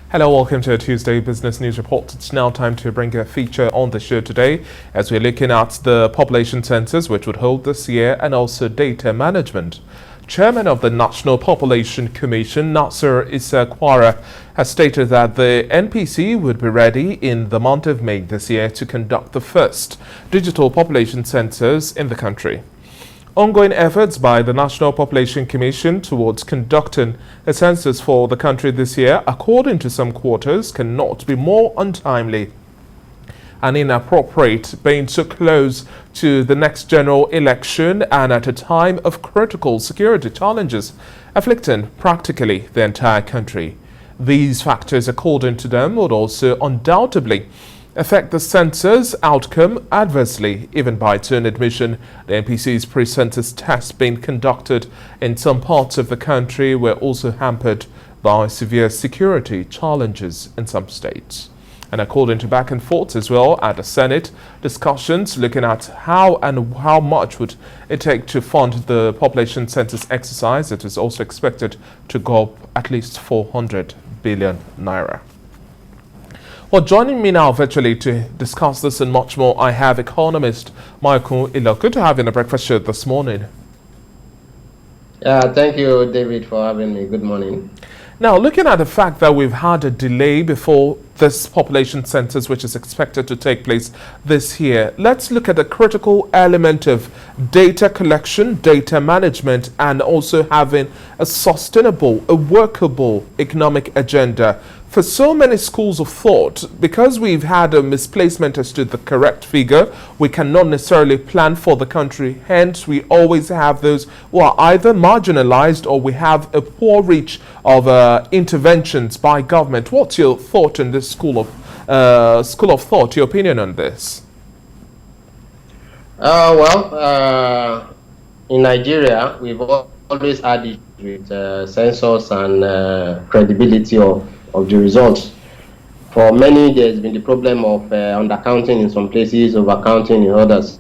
Hello, welcome to a Tuesday Business News Report. It's now time to bring a feature on the show today as we're looking at the population census which would hold this year and also data management. Chairman of the National Population Commission, Nasir Isa Kwara, has stated that the NPC would be ready in the month of May this year to conduct the first digital population census in the country. Ongoing efforts by the National Population Commission towards conducting a census for the country this year, according to some quarters, cannot be more untimely and inappropriate, being so close to the next general election and at a time of critical security challenges afflicting practically the entire country. These factors, according to them, would also undoubtedly affect the census outcome adversely, even by its own admission. The NPC's pre-census tests being conducted in some parts of the country were also hampered by severe security challenges in some states. And according to back and forth as well at the Senate, discussions looking at how much would it take to fund the population census exercise, it is also expected to go up at least 400 billion naira. Well, joining me now virtually to discuss this and much more, I have economist Michael Ilo. Good to have you in the breakfast show this morning. Yeah, thank you, David, for having me. Good morning. Now, looking at the fact that we've had a delay before this population census, which is expected to take place this year, let's look at the critical element of data collection, data management, and also having a sustainable, a workable economic agenda. For so many schools of thought, because we've had a misplacement as to the correct figure, we cannot necessarily plan for the country. Hence, we always have those who are either marginalized or we have a poor reach of interventions by government. What's your thought in this school of thought, your opinion on this? In Nigeria, we've always had issues with census and credibility of the results. For many, there's been the problem of undercounting in some places, overcounting in others.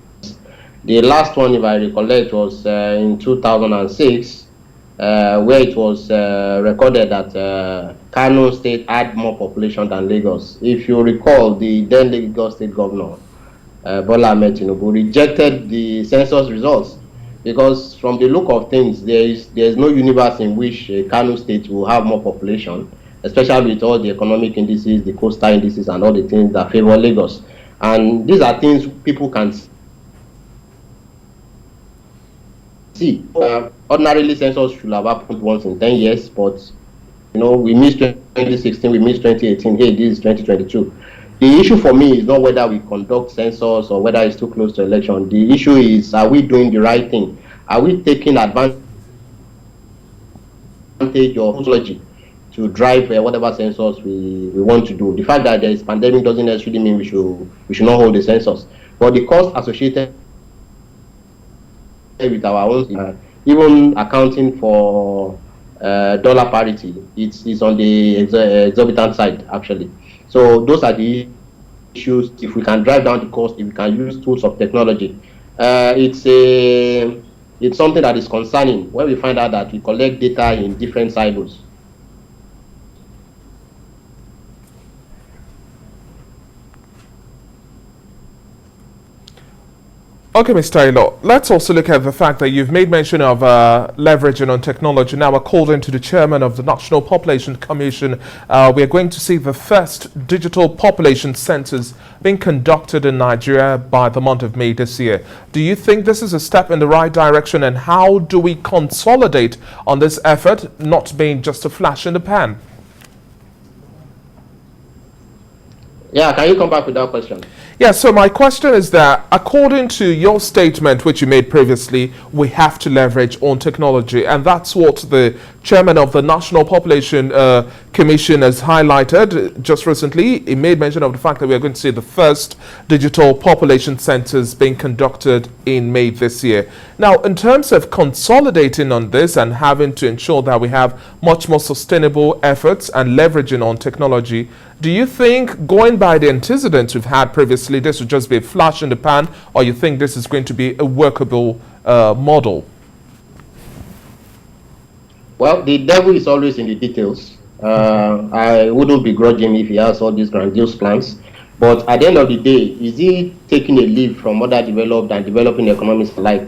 The last one, if I recollect, was in 2006, where it was recorded that Kano State had more population than Lagos. If you recall, the then Lagos State Governor, Bola Ahmed Tinubu, rejected the census results because from the look of things, there is no universe in which Kano State will have more population, especially with all the economic indices, the coastal indices, and all the things that favor Lagos. And these are things people can see. Ordinarily, census should have happened once in 10 years, but we missed 2016, we missed 2018. Hey, this is 2022. The issue for me is not whether we conduct census or whether it's too close to election. The issue is, are we doing the right thing? Are we taking advantage of technology to drive whatever census we want to do? The fact that there is pandemic doesn't necessarily mean we should not hold the census. But the cost associated with our own, even accounting for dollar parity, it's on the exorbitant side, actually. So those are the issues. If we can drive down the cost, if we can use tools of technology, it's something that is concerning when we find out that we collect data in different silos. Okay, Mr. Ilo, let's also look at the fact that you've made mention of leveraging on technology. Now, according to the chairman of the National Population Commission, we are going to see the first digital population census being conducted in Nigeria by the month of May this year. Do you think this is a step in the right direction, and how do we consolidate on this effort, not being just a flash in the pan? Yeah, can you come back with that question? Yeah, so my question is that according to your statement, which you made previously, we have to leverage on technology. And that's what the chairman of the National Population Commission has highlighted just recently. He made mention of the fact that we are going to see the first digital population census being conducted in May this year. Now, in terms of consolidating on this and having to ensure that we have much more sustainable efforts and leveraging on technology, do you think, going by the antecedents we've had previously, this would just be a flash in the pan, or you think this is going to be a workable model? Well, the devil is always in the details. I wouldn't begrudge him if he has all these grandiose plans. But at the end of the day, is he taking a leave from other developed and developing economies alike?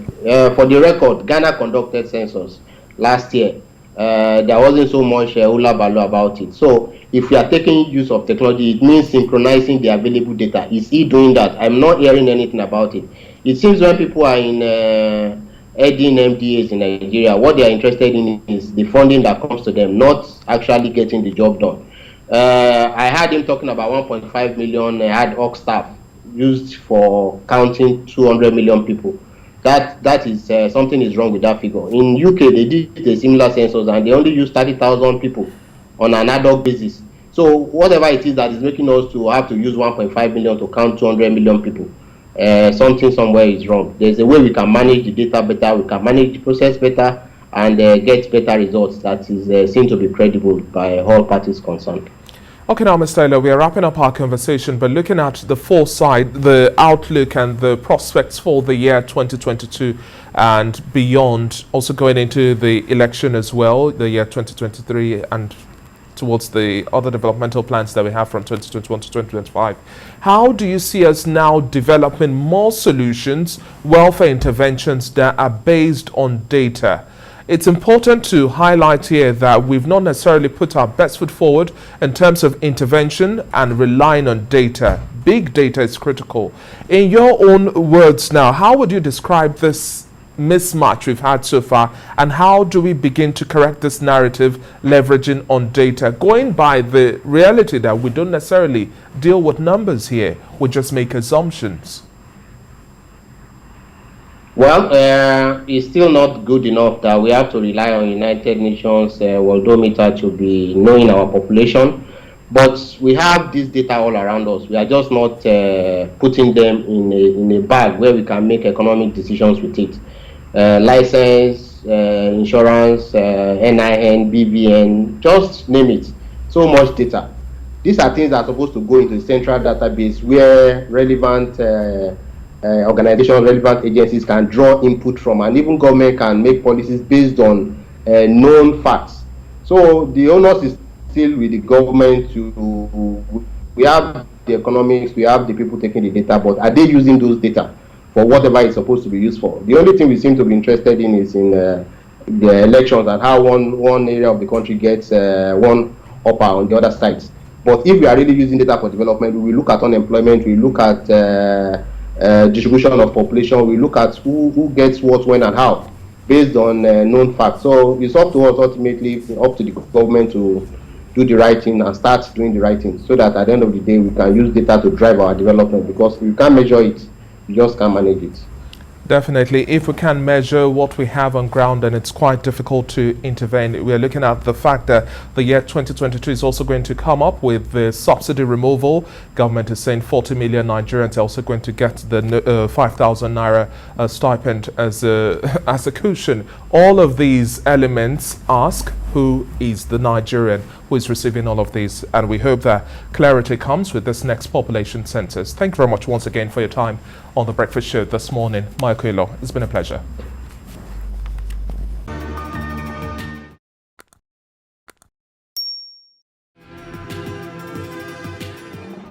For the record, Ghana conducted census last year. There wasn't so much hula baloo about it. So if we are taking use of technology, it means synchronizing the available data. Is he doing that? I'm not hearing anything about it. It seems when people are in heading MDAs in Nigeria, what they are interested in is the funding that comes to them, not actually getting the job done. I heard him talking about 1.5 million ad hoc staff used for counting 200 million people. That is something is wrong with that figure. In UK, they did a similar census and they only used 30,000 people on an ad hoc basis. So whatever it is that is making us to have to use 1.5 million to count 200 million people, something somewhere is wrong. There's a way we can manage the data better, we can manage the process better, and get better results that is seen to be credible by all parties concerned. Okay, now, Mr. Taylor, we are wrapping up our conversation, but looking at the foresight, the outlook and the prospects for the year 2022 and beyond, also going into the election as well, the year 2023, and towards the other developmental plans that we have from 2021 to 2025. How do you see us now developing more solutions, welfare interventions that are based on data? It's important to highlight here that we've not necessarily put our best foot forward in terms of intervention and relying on data. Big data is critical. In your own words now, how would you describe this mismatch we've had so far, and how do we begin to correct this narrative leveraging on data, going by the reality that we don't necessarily deal with numbers here, we just make assumptions? Well, it's still not good enough that we have to rely on United Nations worldometer to be knowing our population, but we have this data all around us. We are just not putting them in a bag where we can make economic decisions with it. License, insurance, NIN, BVN, just name it. So much data. These are things that are supposed to go into a central database where relevant organizations, relevant agencies can draw input from, and even government can make policies based on known facts. So the onus is still with the government we have the economics, we have the people taking the data, but are they using those data for whatever it's supposed to be used for? The only thing we seem to be interested in is in the elections and how one area of the country gets one upper on the other side. But if we are really using data for development, we look at unemployment, we look at distribution of population, we look at who gets what, when, and how, based on known facts. So it's up to us ultimately, up to the government to do the right thing and start doing the right thing, so that at the end of the day we can use data to drive our development, because we can't measure it, we just can't manage it. Definitely, if we can measure what we have on ground, then it's quite difficult to intervene. We're looking at the fact that the year 2022 is also going to come up with the subsidy removal. Government is saying 40 million Nigerians are also going to get the 5,000 naira stipend as a cushion. All of these elements ask, who is the Nigerian who is receiving all of these? And we hope that clarity comes with this next population census. Thank you very much once again for your time on the Breakfast Show this morning. Michael, it's been a pleasure.